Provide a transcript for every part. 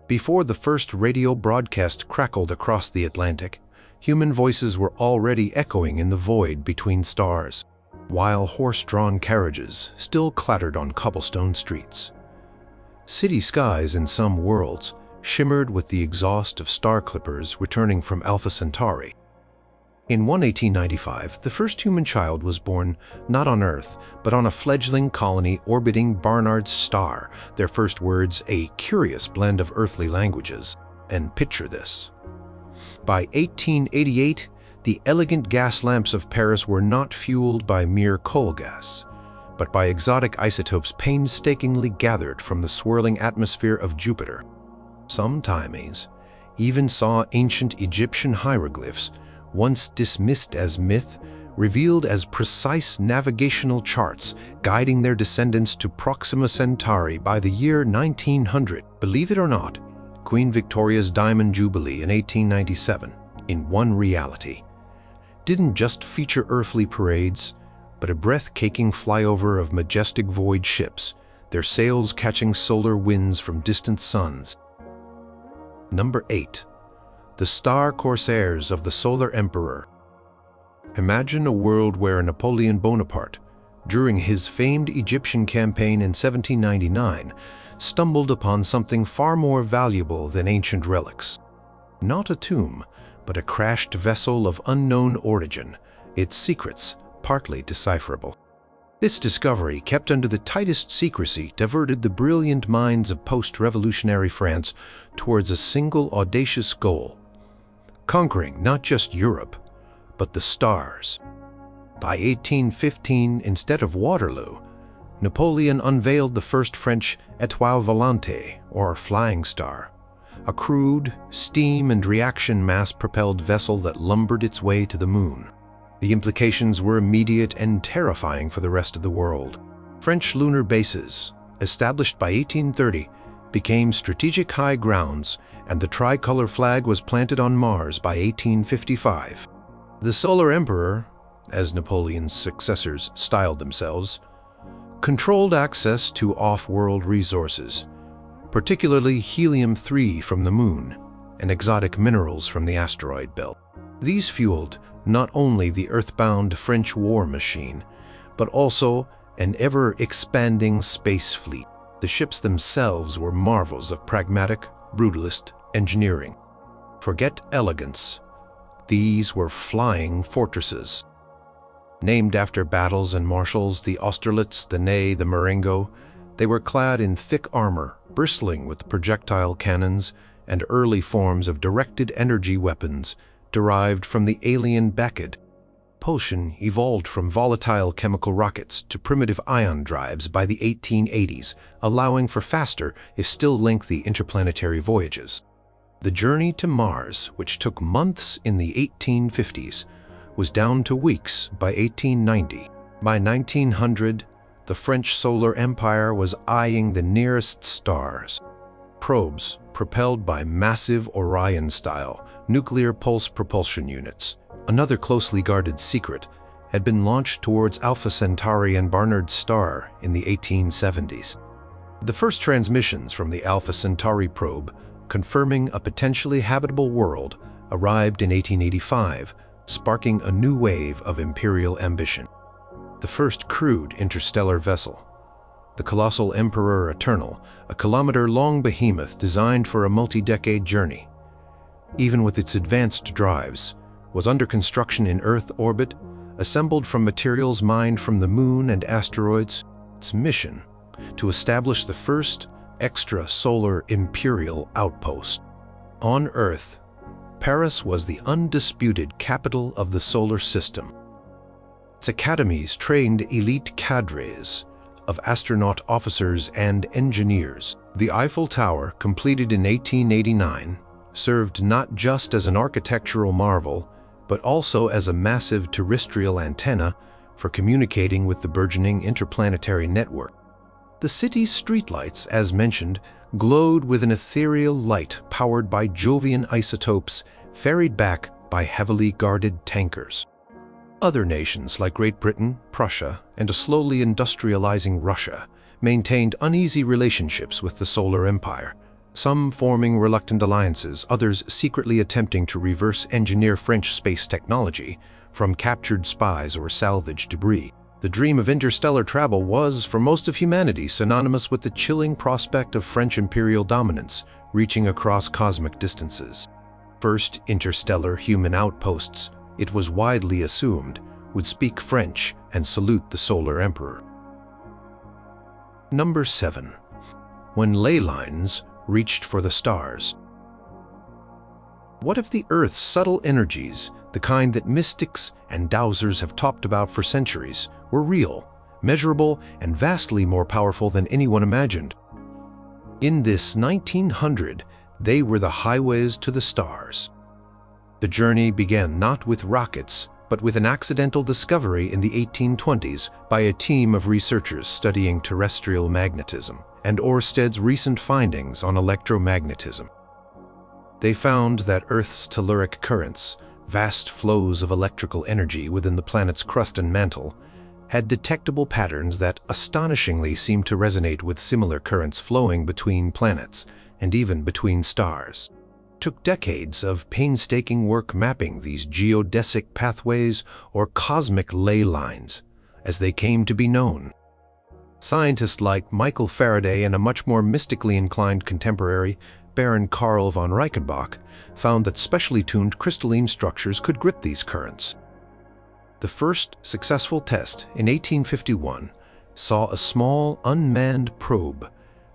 Before the first radio broadcast crackled across the Atlantic, human voices were already echoing in the void between stars, while horse-drawn carriages still clattered on cobblestone streets. City skies in some worlds shimmered with the exhaust of star clippers returning from Alpha Centauri. In 1895, the first human child was born not on Earth, but on a fledgling colony orbiting Barnard's star, their first words a curious blend of earthly languages. And picture this. By 1888, the elegant gas lamps of Paris were not fueled by mere coal gas, but by exotic isotopes painstakingly gathered from the swirling atmosphere of Jupiter. Some Ptolemies even saw ancient Egyptian hieroglyphs, once dismissed as myth, revealed as precise navigational charts guiding their descendants to Proxima Centauri by the year 1900. Believe it or not, Queen Victoria's Diamond Jubilee in 1897, in one reality, didn't just feature earthly parades, but a breathtaking flyover of majestic void ships, their sails catching solar winds from distant suns. Number 8. The Star Corsairs of the Solar Emperor. Imagine a world where Napoleon Bonaparte, during his famed Egyptian campaign in 1799, stumbled upon something far more valuable than ancient relics. Not a tomb, but a crashed vessel of unknown origin, its secrets partly decipherable. This discovery, kept under the tightest secrecy, diverted the brilliant minds of post-revolutionary France towards a single audacious goal: conquering not just Europe, but the stars. By 1815, instead of Waterloo, Napoleon unveiled the first French étoile volante, or flying star, a crude, steam and reaction mass-propelled vessel that lumbered its way to the moon. The implications were immediate and terrifying for the rest of the world. French lunar bases, established by 1830, became strategic high grounds, and the tricolor flag was planted on Mars by 1855. The Solar Emperor, as Napoleon's successors styled themselves, controlled access to off-world resources, particularly helium-3 from the Moon and exotic minerals from the asteroid belt. These fueled not only the earthbound French war machine, but also an ever-expanding space fleet. The ships themselves were marvels of pragmatic, brutalist engineering. Forget elegance. These were flying fortresses. Named after battles and marshals, the Austerlitz, the Ney, the Marengo, they were clad in thick armor, bristling with projectile cannons and early forms of directed energy weapons derived from the alien Bacchid. Propulsion evolved from volatile chemical rockets to primitive ion drives by the 1880s, allowing for faster, if still lengthy, interplanetary voyages. The journey to Mars, which took months in the 1850s, was down to weeks by 1890. By 1900, the French solar empire was eyeing the nearest stars. Probes, propelled by massive Orion-style nuclear pulse propulsion units, another closely guarded secret, had been launched towards Alpha Centauri and Barnard's star in the 1870s. The first transmissions from the Alpha Centauri probe, confirming a potentially habitable world, arrived in 1885, sparking a new wave of imperial ambition. The first crewed interstellar vessel, the colossal Emperor Eternal, a kilometer-long behemoth designed for a multi-decade journey, even with its advanced drives, was under construction in Earth orbit, assembled from materials mined from the Moon and asteroids. Its mission: to establish the first extrasolar imperial outpost. On Earth, Paris was the undisputed capital of the solar system. Its academies trained elite cadres of astronaut officers and engineers. The Eiffel Tower, completed in 1889, served not just as an architectural marvel, but also as a massive terrestrial antenna for communicating with the burgeoning interplanetary network. The city's streetlights, as mentioned, glowed with an ethereal light powered by Jovian isotopes ferried back by heavily guarded tankers. Other nations like Great Britain, Prussia, and a slowly industrializing Russia maintained uneasy relationships with the Solar Empire, some forming reluctant alliances, others secretly attempting to reverse engineer French space technology from captured spies or salvaged debris. The dream of interstellar travel was, for most of humanity, synonymous with the chilling prospect of French imperial dominance reaching across cosmic distances. First interstellar human outposts, it was widely assumed, would speak French and salute the solar emperor. Number 7. When ley lines reached for the stars. What if the Earth's subtle energies, the kind that mystics and dowsers have talked about for centuries, were real, measurable, and vastly more powerful than anyone imagined? In this 1900, they were the highways to the stars. The journey began not with rockets, but with an accidental discovery in the 1820s by a team of researchers studying terrestrial magnetism and Ørsted's recent findings on electromagnetism. They found that Earth's telluric currents, vast flows of electrical energy within the planet's crust and mantle, had detectable patterns that astonishingly seemed to resonate with similar currents flowing between planets and even between stars. It took decades of painstaking work mapping these geodesic pathways, or cosmic ley lines, as they came to be known. Scientists like Michael Faraday and a much more mystically inclined contemporary, Baron Karl von Reichenbach, found that specially tuned crystalline structures could grit these currents. The first successful test in 1851 saw a small unmanned probe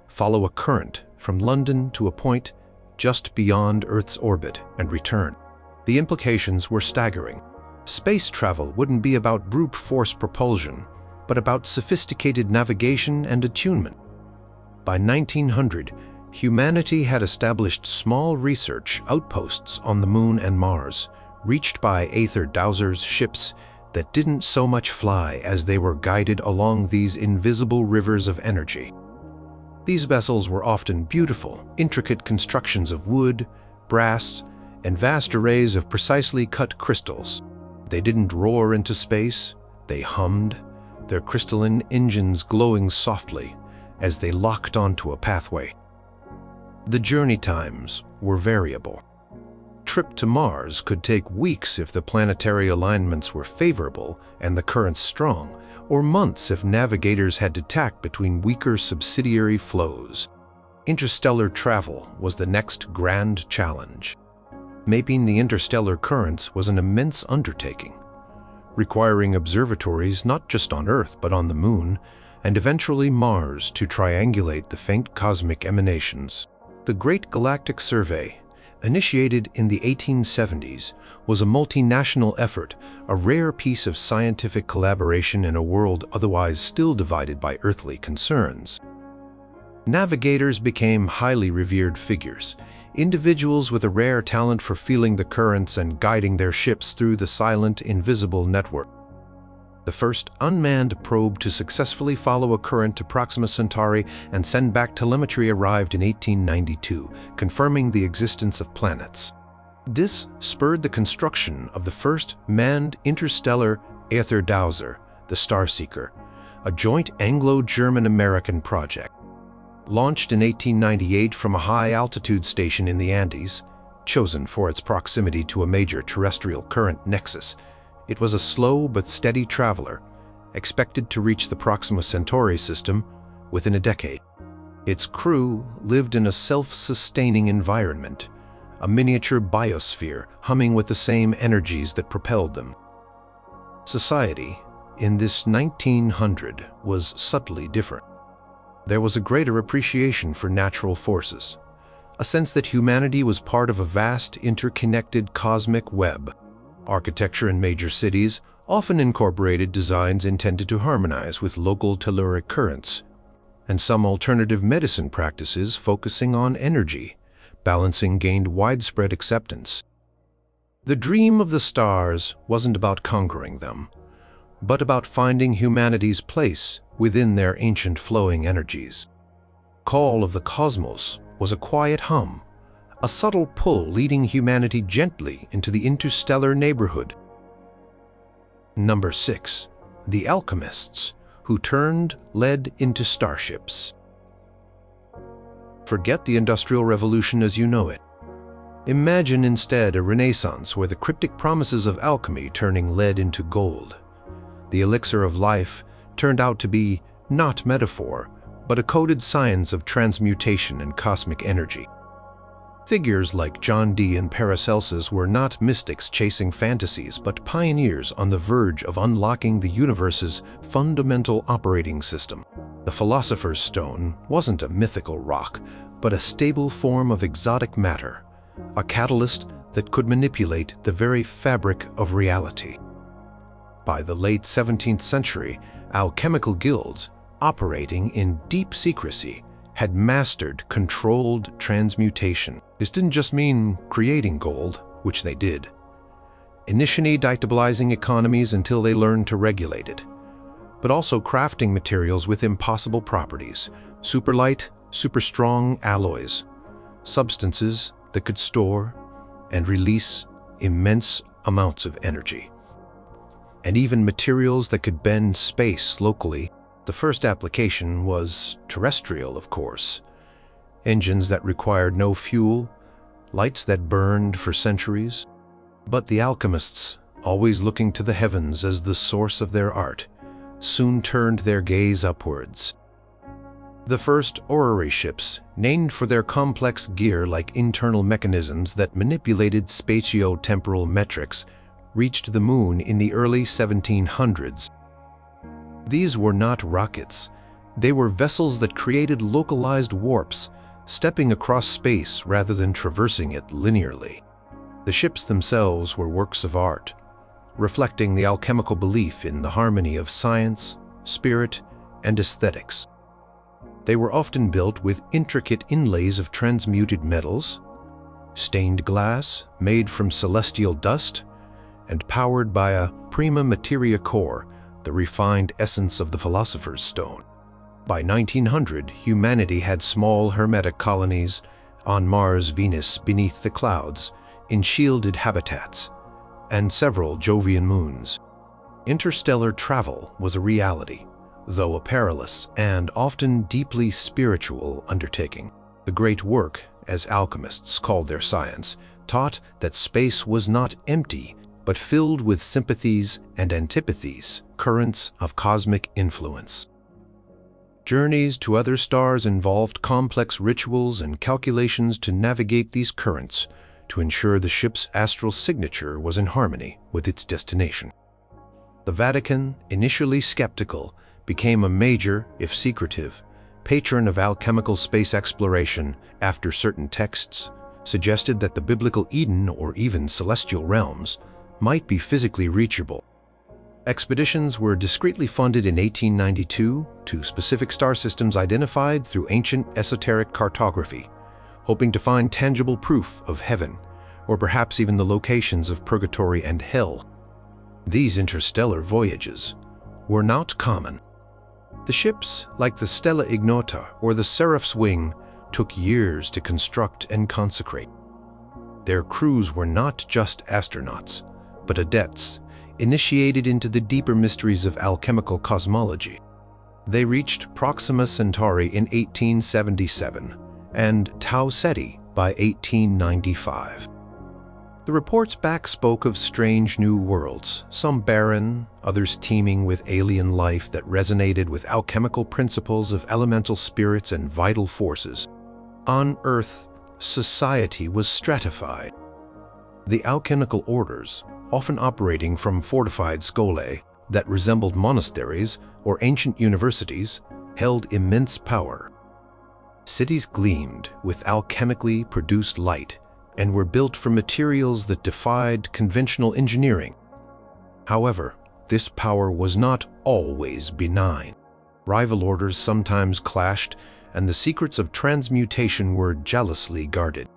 follow a current from London to a point just beyond Earth's orbit and return. The implications were staggering. Space travel wouldn't be about brute force propulsion, but about sophisticated navigation and attunement. By 1900, humanity had established small research outposts on the Moon and Mars, reached by Aether Dowser's ships that didn't so much fly as they were guided along these invisible rivers of energy. These vessels were often beautiful, intricate constructions of wood, brass, and vast arrays of precisely cut crystals. They didn't roar into space, they hummed, their crystalline engines glowing softly as they locked onto a pathway. The journey times were variable. Trip to Mars could take weeks if the planetary alignments were favorable and the currents strong, or months if navigators had to tack between weaker subsidiary flows. Interstellar travel was the next grand challenge. Mapping the interstellar currents was an immense undertaking, requiring observatories not just on Earth but on the Moon, and eventually Mars, to triangulate the faint cosmic emanations. The Great Galactic Survey, initiated in the 1870s, was a multinational effort, a rare piece of scientific collaboration in a world otherwise still divided by earthly concerns. Navigators became highly revered figures, individuals with a rare talent for feeling the currents and guiding their ships through the silent, invisible network. The first unmanned probe to successfully follow a current to Proxima Centauri and send back telemetry arrived in 1892, confirming the existence of planets. This spurred the construction of the first manned interstellar Aether Dowser, the Starseeker, a joint Anglo-German-American project. Launched in 1898 from a high-altitude station in the Andes, chosen for its proximity to a major terrestrial current nexus, it was a slow but steady traveler, expected to reach the Proxima Centauri system within a decade. Its crew lived in a self-sustaining environment, a miniature biosphere humming with the same energies that propelled them. Society, in this 1900, was subtly different. There was a greater appreciation for natural forces, a sense that humanity was part of a vast, interconnected cosmic web. Architecture in major cities often incorporated designs intended to harmonize with local telluric currents, and some alternative medicine practices focusing on energy balancing gained widespread acceptance. The dream of the stars wasn't about conquering them, but about finding humanity's place within their ancient flowing energies. Call of the cosmos was a quiet hum, a subtle pull leading humanity gently into the interstellar neighborhood. Number 6. The Alchemists, who turned lead into starships. Forget the Industrial Revolution as you know it. Imagine instead a renaissance where the cryptic promises of alchemy turning lead into gold. The elixir of life turned out to be not metaphor, but a coded science of transmutation and cosmic energy. Figures like John Dee and Paracelsus were not mystics chasing fantasies, but pioneers on the verge of unlocking the universe's fundamental operating system. The Philosopher's Stone wasn't a mythical rock, but a stable form of exotic matter, a catalyst that could manipulate the very fabric of reality. By the late 17th century, alchemical guilds, operating in deep secrecy, had mastered controlled transmutation. This didn't just mean creating gold, which they did. Initially destabilizing economies until they learned to regulate it, but also crafting materials with impossible properties, super light, super strong alloys, substances that could store and release immense amounts of energy, and even materials that could bend space locally. The first application was terrestrial, of course. Engines that required no fuel, lights that burned for centuries. But the alchemists, always looking to the heavens as the source of their art, soon turned their gaze upwards. The first orrery ships, named for their complex gear like internal mechanisms that manipulated spatio-temporal metrics, reached the moon in the early 1700s. These were not rockets. They were vessels that created localized warps, stepping across space rather than traversing it linearly. The ships themselves were works of art, reflecting the alchemical belief in the harmony of science, spirit, and aesthetics. They were often built with intricate inlays of transmuted metals, stained glass made from celestial dust, and powered by a prima materia core, the refined essence of the Philosopher's Stone. By 1900, humanity had small hermetic colonies on Mars, Venus, beneath the clouds, in shielded habitats, and several Jovian moons. Interstellar travel was a reality, though a perilous and often deeply spiritual undertaking. The great work, as alchemists called their science, taught that space was not empty, but filled with sympathies and antipathies, currents of cosmic influence. Journeys to other stars involved complex rituals and calculations to navigate these currents, to ensure the ship's astral signature was in harmony with its destination. The Vatican, initially skeptical, became a major, if secretive, patron of alchemical space exploration after certain texts suggested that the biblical Eden or even celestial realms might be physically reachable. Expeditions were discreetly funded in 1892 to specific star systems identified through ancient esoteric cartography, hoping to find tangible proof of heaven, or perhaps even the locations of purgatory and hell. These interstellar voyages were not common. The ships, like the Stella Ignota or the Seraph's Wing, took years to construct and consecrate. Their crews were not just astronauts, but adepts, initiated into the deeper mysteries of alchemical cosmology. They reached Proxima Centauri in 1877 and Tau Ceti by 1895. The reports back spoke of strange new worlds, some barren, others teeming with alien life that resonated with alchemical principles of elemental spirits and vital forces. On Earth, society was stratified. The alchemical orders, often operating from fortified scholae that resembled monasteries or ancient universities, held immense power. Cities gleamed with alchemically produced light and were built from materials that defied conventional engineering. However, this power was not always benign. Rival orders sometimes clashed, and the secrets of transmutation were jealously guarded.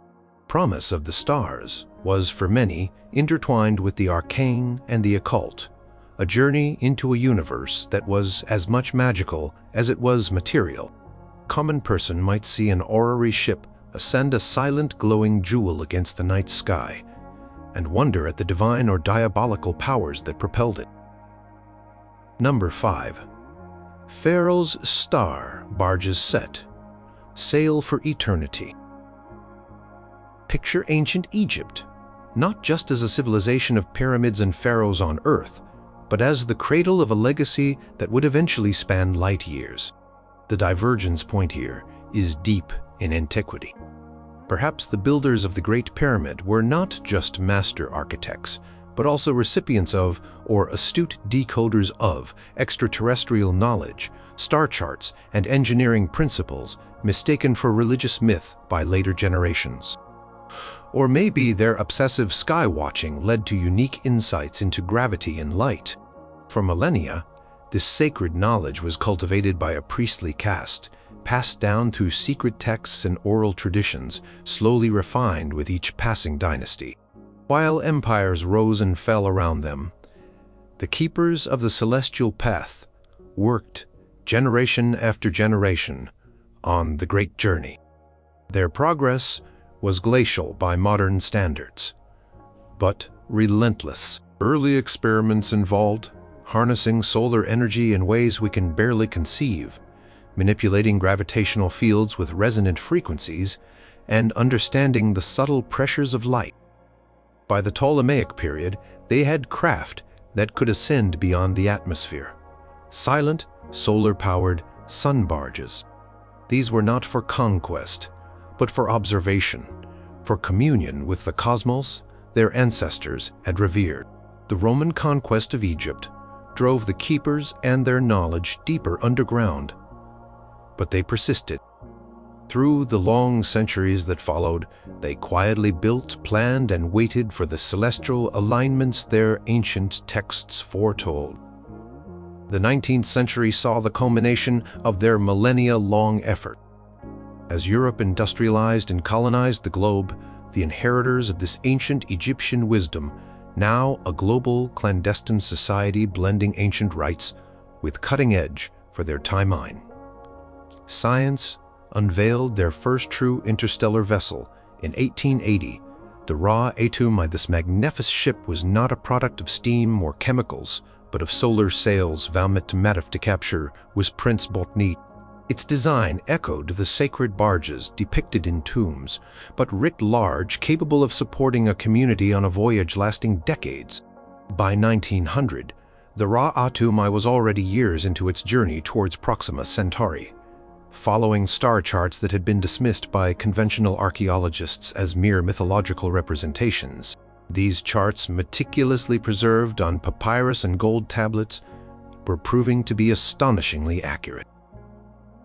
Promise of the stars was, for many, intertwined with the arcane and the occult, a journey into a universe that was as much magical as it was material. A common person might see an orrery ship ascend a silent glowing jewel against the night sky, and wonder at the divine or diabolical powers that propelled it. Number 5. Pharaoh's star barges set. sail for eternity. Picture ancient Egypt, not just as a civilization of pyramids and pharaohs on Earth, but as the cradle of a legacy that would eventually span light years. The divergence point here is deep in antiquity. Perhaps the builders of the Great Pyramid were not just master architects, but also recipients of, or astute decoders of, extraterrestrial knowledge, star charts, and engineering principles mistaken for religious myth by later generations. Or maybe their obsessive sky-watching led to unique insights into gravity and light. For millennia, this sacred knowledge was cultivated by a priestly caste, passed down through secret texts and oral traditions, slowly refined with each passing dynasty. While empires rose and fell around them, the keepers of the celestial path worked, generation after generation, on the great journey. Their progress was glacial by modern standards, but relentless. Early experiments involved harnessing solar energy in ways we can barely conceive, manipulating gravitational fields with resonant frequencies, and understanding the subtle pressures of light. By the Ptolemaic period, they had craft that could ascend beyond the atmosphere. Silent, solar-powered sun barges. These were not for conquest, but for observation, for communion with the cosmos their ancestors had revered. The Roman conquest of Egypt drove the keepers and their knowledge deeper underground, but they persisted. Through the long centuries that followed, they quietly built, planned, and waited for the celestial alignments their ancient texts foretold. The 19th century saw the culmination of their millennia-long effort. As Europe industrialized and colonized the globe, the inheritors of this ancient Egyptian wisdom, now a global clandestine society blending ancient rites with cutting edge for their timeline. Science unveiled their first true interstellar vessel in 1880. The raw atom of this magnificent ship was not a product of steam or chemicals, but of solar sails voumed to capture was Prince Botany. Its design echoed the sacred barges depicted in tombs, but writ large, capable of supporting a community on a voyage lasting decades. By 1900, the raw atom was already years into its journey towards Proxima Centauri, following star charts that had been dismissed by conventional archaeologists as mere mythological representations. These charts, meticulously preserved on papyrus and gold tablets, were proving to be astonishingly accurate.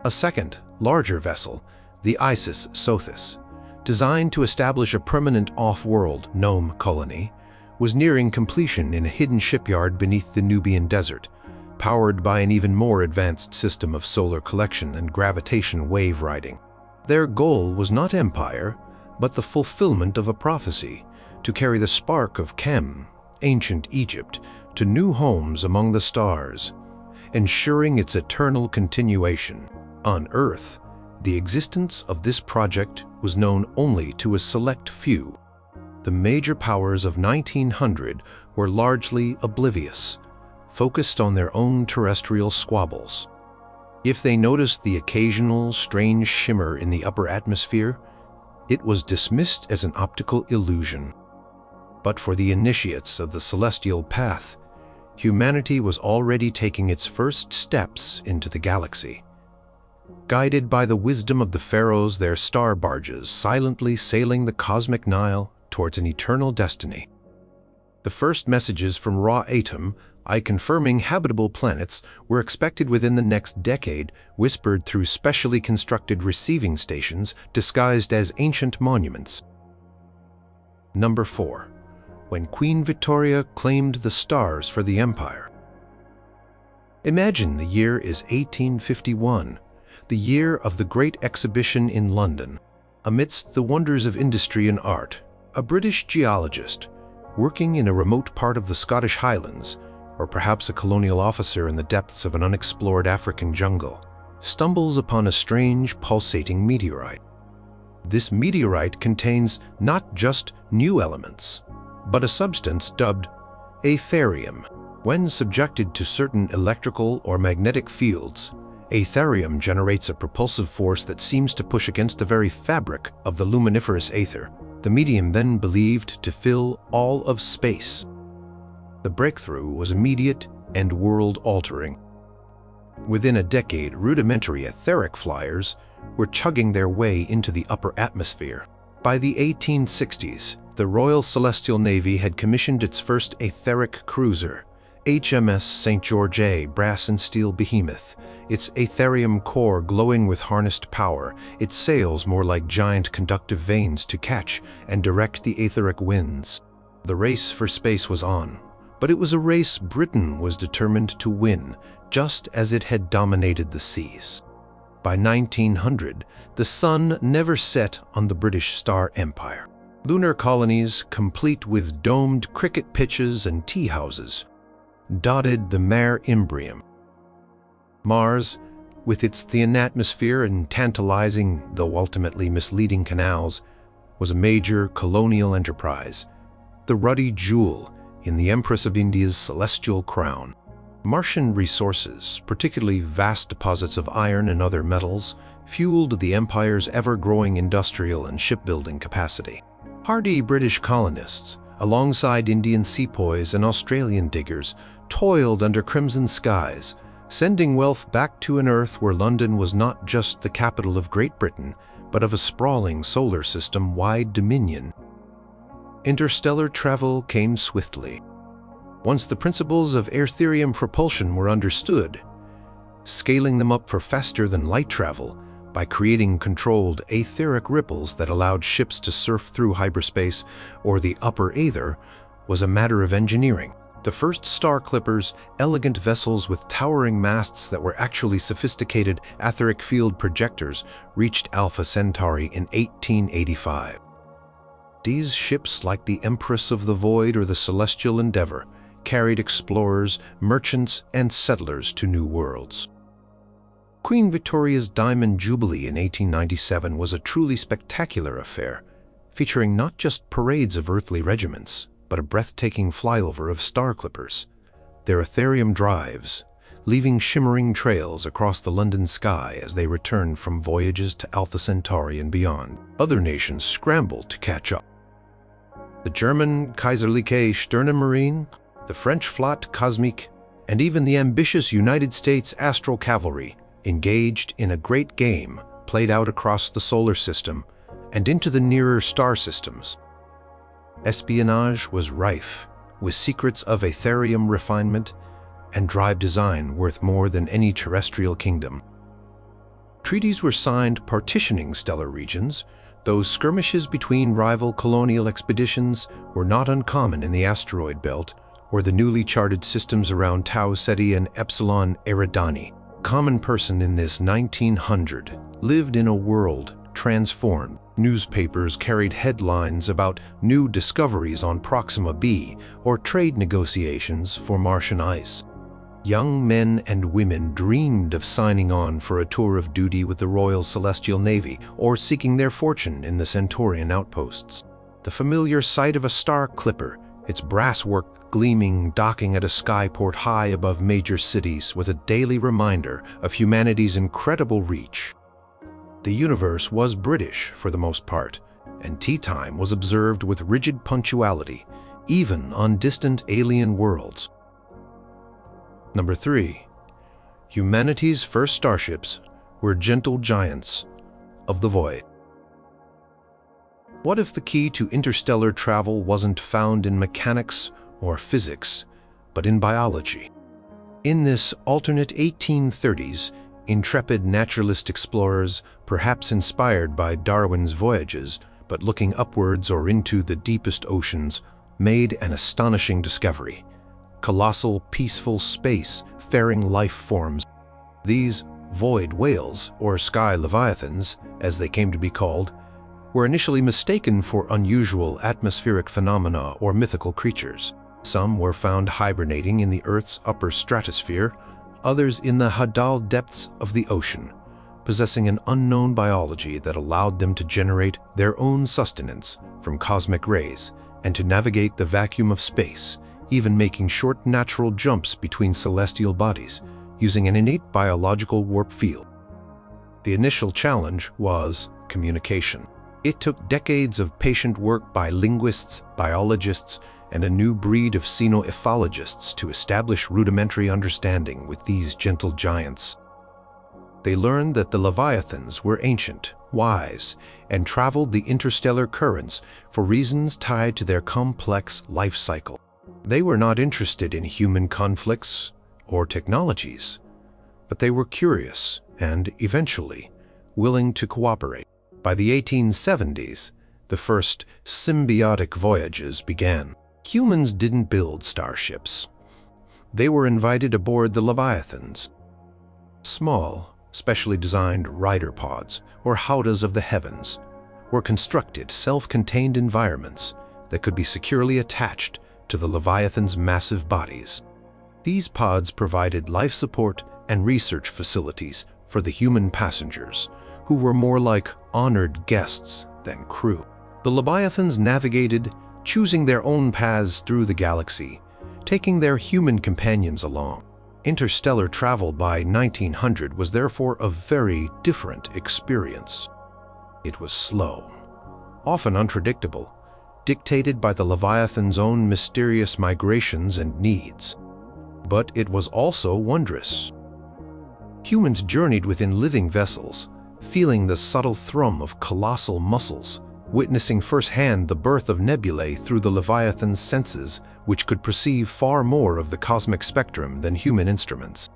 A second, larger vessel, the Isis Sothis, designed to establish a permanent off-world gnome colony, was nearing completion in a hidden shipyard beneath the Nubian desert, powered by an even more advanced system of solar collection and gravitation wave riding. Their goal was not empire, but the fulfillment of a prophecy, to carry the spark of Kem, ancient Egypt, to new homes among the stars, ensuring its eternal continuation. On Earth, the existence of this project was known only to a select few. The major powers of 1900 were largely oblivious, focused on their own terrestrial squabbles. If they noticed the occasional strange shimmer in the upper atmosphere, it was dismissed as an optical illusion. But for the initiates of the celestial path, humanity was already taking its first steps into the galaxy. Guided by the wisdom of the pharaohs, their star barges silently sailing the cosmic Nile towards an eternal destiny. The first messages from raw atom, confirming habitable planets, were expected within the next decade, whispered through specially constructed receiving stations disguised as ancient monuments. Number 4. When Queen Victoria claimed the stars for the empire. Imagine the year is 1851. The year of the Great Exhibition in London. Amidst the wonders of industry and art, a British geologist, working in a remote part of the Scottish Highlands, or perhaps a colonial officer in the depths of an unexplored African jungle, stumbles upon a strange pulsating meteorite. This meteorite contains not just new elements, but a substance dubbed aetherium. When subjected to certain electrical or magnetic fields, Aetherium generates a propulsive force that seems to push against the very fabric of the luminiferous aether, the medium then believed to fill all of space. The breakthrough was immediate and world-altering. Within a decade, rudimentary etheric flyers were chugging their way into the upper atmosphere. By the 1860s, the Royal Celestial Navy had commissioned its first etheric cruiser, HMS St. George A, brass and steel behemoth, its aetherium core glowing with harnessed power, its sails more like giant conductive vanes to catch and direct the etheric winds. The race for space was on, but it was a race Britain was determined to win, just as it had dominated the seas. By 1900, the sun never set on the British Star Empire. Lunar colonies, complete with domed cricket pitches and tea houses, dotted the Mare Imbrium. Mars, with its thin atmosphere and tantalizing, though ultimately misleading canals, was a major colonial enterprise, the ruddy jewel in the Empress of India's celestial crown. Martian resources, particularly vast deposits of iron and other metals, fueled the empire's ever-growing industrial and shipbuilding capacity. Hardy British colonists, alongside Indian sepoys and Australian diggers, toiled under crimson skies, sending wealth back to an Earth where London was not just the capital of Great Britain, but of a sprawling solar system-wide dominion. Interstellar travel came swiftly. Once the principles of aetherium propulsion were understood, scaling them up for faster-than-light travel by creating controlled aetheric ripples that allowed ships to surf through hyperspace or the upper aether was a matter of engineering. The first star clippers, elegant vessels with towering masts that were actually sophisticated etheric field projectors, reached Alpha Centauri in 1885. These ships, like the Empress of the Void or the Celestial Endeavor, carried explorers, merchants, and settlers to new worlds. Queen Victoria's Diamond Jubilee in 1897 was a truly spectacular affair, featuring not just parades of earthly regiments, but a breathtaking flyover of star clippers, their etherium drives, leaving shimmering trails across the London sky as they returned from voyages to Alpha Centauri and beyond. Other nations scrambled to catch up. The German Kaiserliche Sternenmarine, the French Flotte Cosmique, and even the ambitious United States Astral Cavalry engaged in a great game played out across the solar system and into the nearer star systems. Espionage was rife, with secrets of aetherium refinement and drive design worth more than any terrestrial kingdom. Treaties were signed partitioning stellar regions, though skirmishes between rival colonial expeditions were not uncommon in the asteroid belt or the newly charted systems around Tau Ceti and Epsilon Eridani. Common person in this 1900 lived in a world transformed. Newspapers carried headlines about new discoveries on Proxima b or trade negotiations for Martian ice. Young men and women dreamed of signing on for a tour of duty with the Royal Celestial Navy or seeking their fortune in the Centaurian outposts. The familiar sight of a star clipper, its brasswork gleaming, docking at a skyport high above major cities, was a daily reminder of humanity's incredible reach. The universe was British for the most part, and tea time was observed with rigid punctuality, even on distant alien worlds. Number 3. Humanity's first starships were gentle giants of the void. What if the key to interstellar travel wasn't found in mechanics or physics, but in biology? In this alternate 1830s, intrepid naturalist explorers, perhaps inspired by Darwin's voyages, but looking upwards or into the deepest oceans, made an astonishing discovery. Colossal, peaceful space-faring life forms. These void whales, or sky leviathans, as they came to be called, were initially mistaken for unusual atmospheric phenomena or mythical creatures. Some were found hibernating in the Earth's upper stratosphere, others in the Hadal depths of the ocean, possessing an unknown biology that allowed them to generate their own sustenance from cosmic rays and to navigate the vacuum of space, even making short natural jumps between celestial bodies, using an innate biological warp field. The initial challenge was communication. It took decades of patient work by linguists, biologists, and a new breed of xenoethologists to establish rudimentary understanding with these gentle giants. They learned that the Leviathans were ancient, wise, and traveled the interstellar currents for reasons tied to their complex life cycle. They were not interested in human conflicts or technologies, but they were curious and, eventually, willing to cooperate. By the 1870s, the first symbiotic voyages began. Humans didn't build starships. They were invited aboard the Leviathans. Small, specially designed rider pods, or howdahs of the heavens, were constructed self-contained environments that could be securely attached to the Leviathan's massive bodies. These pods provided life support and research facilities for the human passengers, who were more like honored guests than crew. The Leviathans navigated, choosing their own paths through the galaxy, taking their human companions along. Interstellar travel by 1900 was therefore a very different experience. It was slow, often unpredictable, dictated by the Leviathan's own mysterious migrations and needs. But it was also wondrous. Humans journeyed within living vessels, feeling the subtle thrum of colossal muscles, witnessing firsthand the birth of nebulae through the Leviathan's senses, which could perceive far more of the cosmic spectrum than human instruments.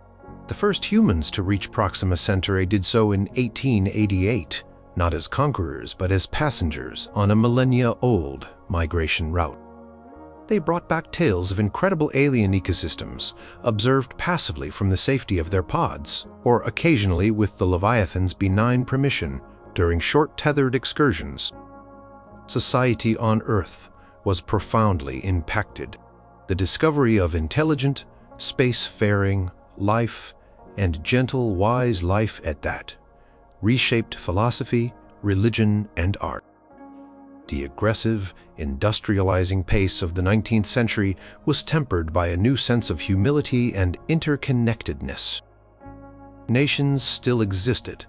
The first humans to reach Proxima Centauri did so in 1888, not as conquerors but as passengers on a millennia-old migration route. They brought back tales of incredible alien ecosystems, observed passively from the safety of their pods, or occasionally with the Leviathan's benign permission during short tethered excursions. Society on Earth was profoundly impacted. The discovery of intelligent, space-faring life, and gentle, wise life at that, reshaped philosophy, religion, and art. The aggressive, industrializing pace of the 19th century was tempered by a new sense of humility and interconnectedness. Nations still existed,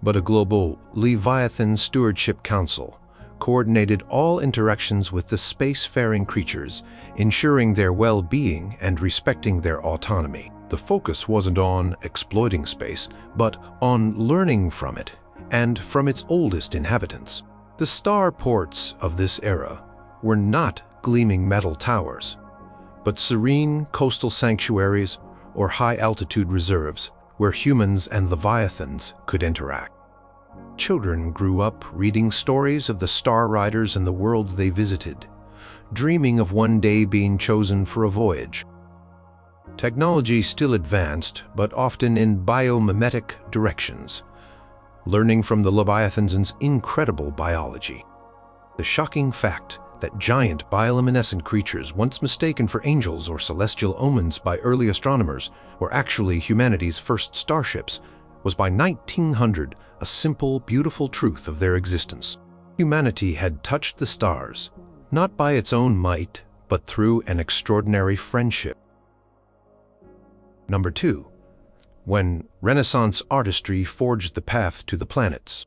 but a global Leviathan Stewardship Council coordinated all interactions with the spacefaring creatures, ensuring their well-being and respecting their autonomy. The focus wasn't on exploiting space, but on learning from it and from its oldest inhabitants. The starports of this era were not gleaming metal towers, but serene coastal sanctuaries or high-altitude reserves where humans and Leviathans could interact. Children grew up reading stories of the star riders and the worlds they visited, dreaming of one day being chosen for a voyage. Technology still advanced, but often in biomimetic directions, learning from the Leviathan's incredible biology. The shocking fact that giant bioluminescent creatures once mistaken for angels or celestial omens by early astronomers were actually humanity's first starships was by 1900 a simple, beautiful truth of their existence. Humanity had touched the stars, not by its own might, but through an extraordinary friendship. Number 2. When Renaissance artistry forged the path to the planets.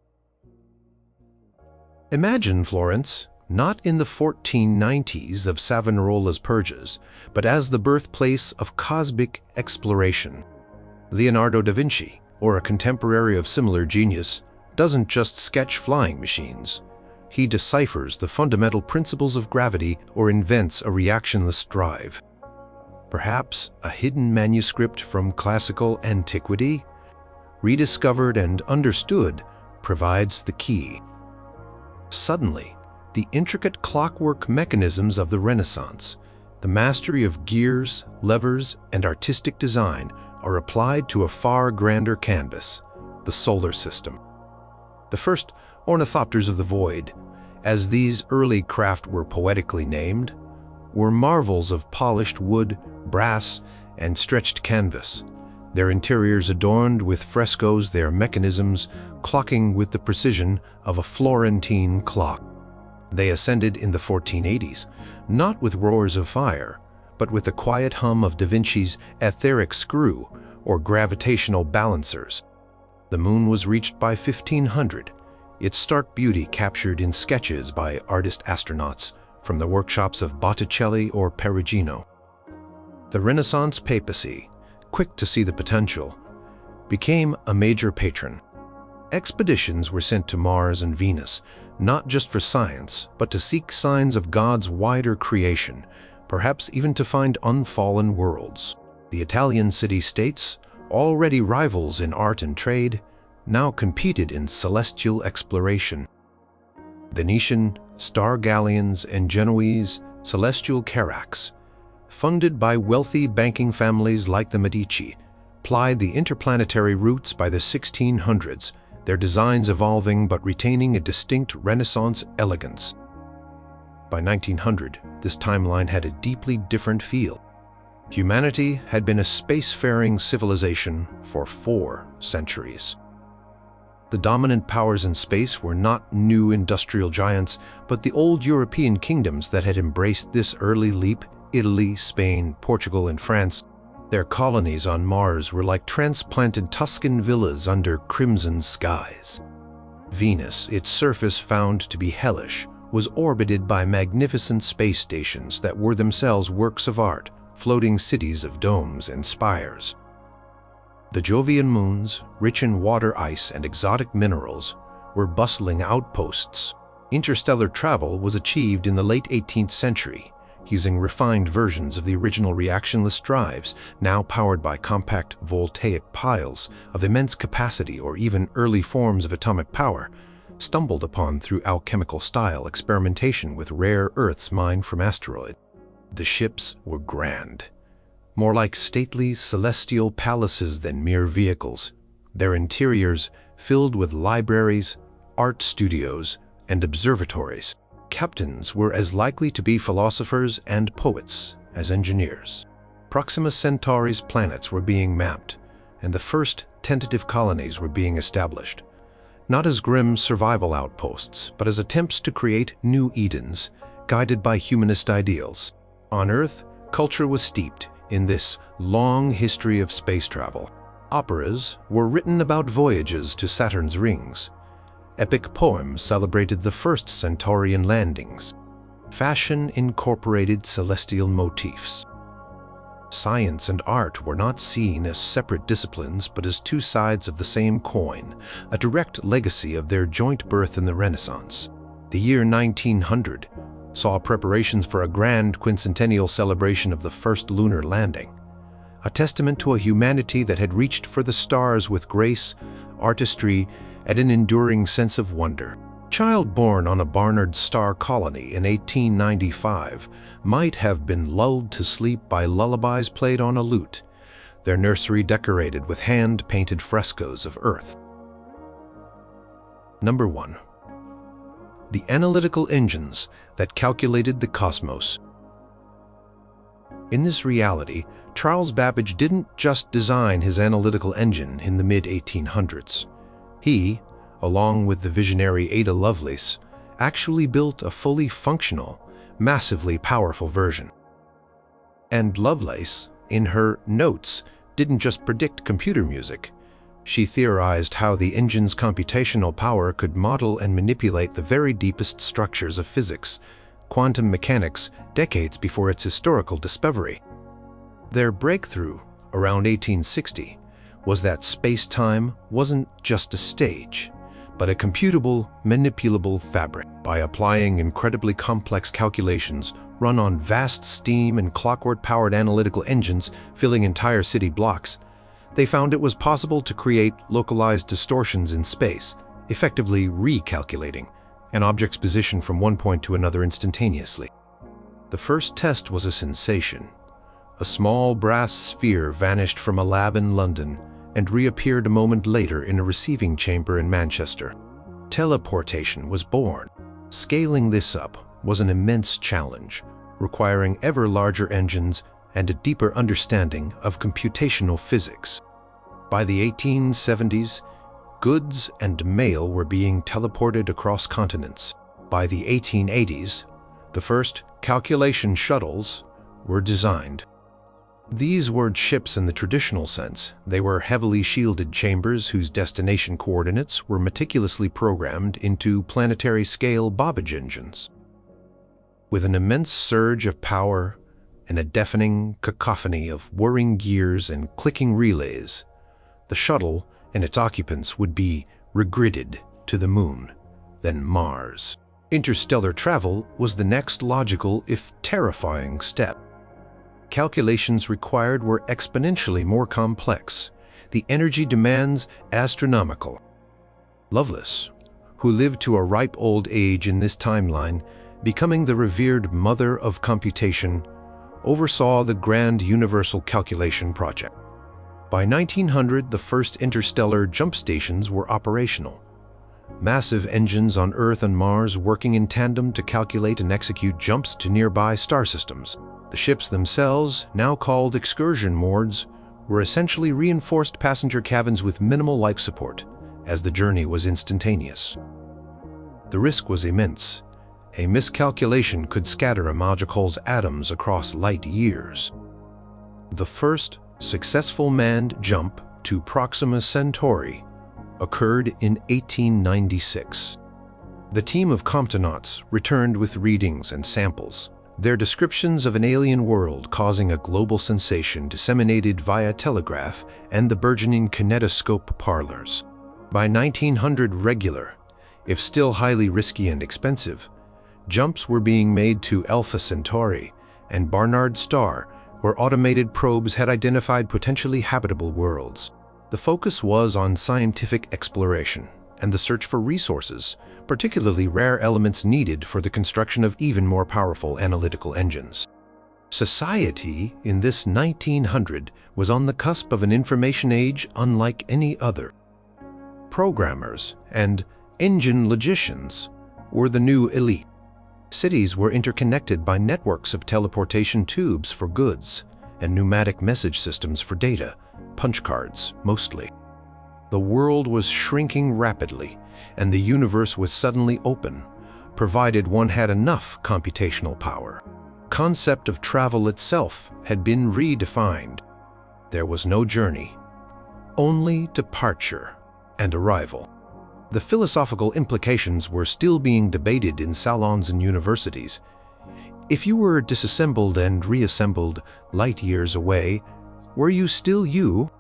Imagine Florence, not in the 1490s of Savonarola's purges, but as the birthplace of cosmic exploration. Leonardo da Vinci, or a contemporary of similar genius, doesn't just sketch flying machines. He deciphers the fundamental principles of gravity or invents a reactionless drive. Perhaps a hidden manuscript from classical antiquity, rediscovered and understood, provides the key. Suddenly, the intricate clockwork mechanisms of the Renaissance, the mastery of gears, levers, and artistic design are applied to a far grander canvas, the solar system. The first ornithopters of the void, as these early craft were poetically named, were marvels of polished wood, brass, and stretched canvas, their interiors adorned with frescoes, their mechanisms clocking with the precision of a Florentine clock. They ascended in the 1480s, not with roars of fire, but with the quiet hum of Da Vinci's etheric screw or gravitational balancers. The moon was reached by 1500, its stark beauty captured in sketches by artist astronauts from the workshops of Botticelli or Perugino. The Renaissance papacy, quick to see the potential, became a major patron. Expeditions were sent to Mars and Venus, not just for science, but to seek signs of God's wider creation, perhaps even to find unfallen worlds. The Italian city-states, already rivals in art and trade, now competed in celestial exploration. Venetian star galleons and Genoese celestial carracks, funded by wealthy banking families like the Medici, plied the interplanetary routes by the 1600s, their designs evolving but retaining a distinct Renaissance elegance. By 1900, this timeline had a deeply different feel. Humanity had been a spacefaring civilization for 4 centuries. The dominant powers in space were not new industrial giants, but the old European kingdoms that had embraced this early leap: Italy, Spain, Portugal, and France. Their colonies on Mars were like transplanted Tuscan villas under crimson skies. Venus, its surface found to be hellish, was orbited by magnificent space stations that were themselves works of art, floating cities of domes and spires. The Jovian moons, rich in water ice and exotic minerals, were bustling outposts. Interstellar travel was achieved in the late 18th century, using refined versions of the original reactionless drives, now powered by compact voltaic piles of immense capacity or even early forms of atomic power, stumbled upon through alchemical-style experimentation with rare earths mined from asteroids. The ships were grand, more like stately celestial palaces than mere vehicles, their interiors filled with libraries, art studios, and observatories. Captains were as likely to be philosophers and poets as engineers. Proxima Centauri's planets were being mapped, and the first tentative colonies were being established, not as grim survival outposts, but as attempts to create new Edens, guided by humanist ideals. On Earth, culture was steeped in this long history of space travel. Operas were written about voyages to Saturn's rings. Epic poems celebrated the first Centaurian landings. Fashion incorporated celestial motifs. Science and art were not seen as separate disciplines, but as two sides of the same coin, a direct legacy of their joint birth in the Renaissance. The year 1900 saw preparations for a grand quincentennial celebration of the first lunar landing, a testament to a humanity that had reached for the stars with grace, artistry, and an enduring sense of wonder. A child born on a Barnard star colony in 1895 might have been lulled to sleep by lullabies played on a lute, their nursery decorated with hand-painted frescoes of Earth. Number 1. The analytical engines that calculated the cosmos. In this reality, Charles Babbage didn't just design his analytical engine in the mid-1800s. He, along with the visionary Ada Lovelace, actually built a fully functional, massively powerful version. And Lovelace, in her notes, didn't just predict computer music. She theorized how the engine's computational power could model and manipulate the very deepest structures of physics, quantum mechanics, decades before its historical discovery. Their breakthrough, around 1860, was that space-time wasn't just a stage, but a computable, manipulable fabric. By applying incredibly complex calculations run on vast steam and clockwork-powered analytical engines filling entire city blocks, they found it was possible to create localized distortions in space, effectively recalculating an object's position from one point to another instantaneously. The first test was a sensation. A small brass sphere vanished from a lab in London and reappeared a moment later in a receiving chamber in Manchester. Teleportation was born. Scaling this up was an immense challenge, requiring ever larger engines and a deeper understanding of computational physics. By the 1870s, goods and mail were being teleported across continents. By the 1880s, the first calculation shuttles were designed. These weren't ships in the traditional sense. They were heavily shielded chambers whose destination coordinates were meticulously programmed into planetary-scale Babbage engines. With an immense surge of power and a deafening cacophony of whirring gears and clicking relays, the shuttle and its occupants would be regridded to the Moon, then Mars. Interstellar travel was the next logical, if terrifying, step. Calculations required were exponentially more complex, the energy demands astronomical. Lovelace, who lived to a ripe old age in this timeline, becoming the revered mother of computation, oversaw the grand universal calculation project. By 1900, the first interstellar jump stations were operational. Massive engines on Earth and Mars working in tandem to calculate and execute jumps to nearby star systems. The ships themselves, now called excursion moords, were essentially reinforced passenger cabins with minimal life support, as the journey was instantaneous. The risk was immense. A miscalculation could scatter a molecule's atoms across light years. The first successful manned jump to Proxima Centauri occurred in 1896. The team of Comptonauts returned with readings and samples. Their descriptions of an alien world causing a global sensation disseminated via telegraph and the burgeoning kinetoscope parlors. By 1900, regular, if still highly risky and expensive, jumps were being made to Alpha Centauri and Barnard Star, where automated probes had identified potentially habitable worlds. The focus was on scientific exploration and the search for resources, particularly rare elements needed for the construction of even more powerful analytical engines. Society in this 1900 was on the cusp of an information age unlike any other. Programmers and engine logicians were the new elite. Cities were interconnected by networks of teleportation tubes for goods and pneumatic message systems for data, punch cards mostly. The world was shrinking rapidly, and the universe was suddenly open, provided one had enough computational power. Concept of travel itself had been redefined. There was no journey, only departure and arrival. The philosophical implications were still being debated in salons and universities. If you were disassembled and reassembled light years away, were you still you?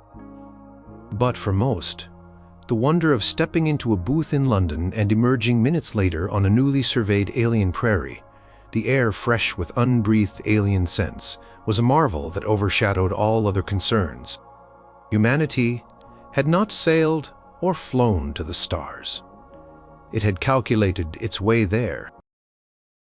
But for most, the wonder of stepping into a booth in London and emerging minutes later on a newly surveyed alien prairie, the air fresh with unbreathed alien scents, was a marvel that overshadowed all other concerns. Humanity had not sailed or flown to the stars. It had calculated its way there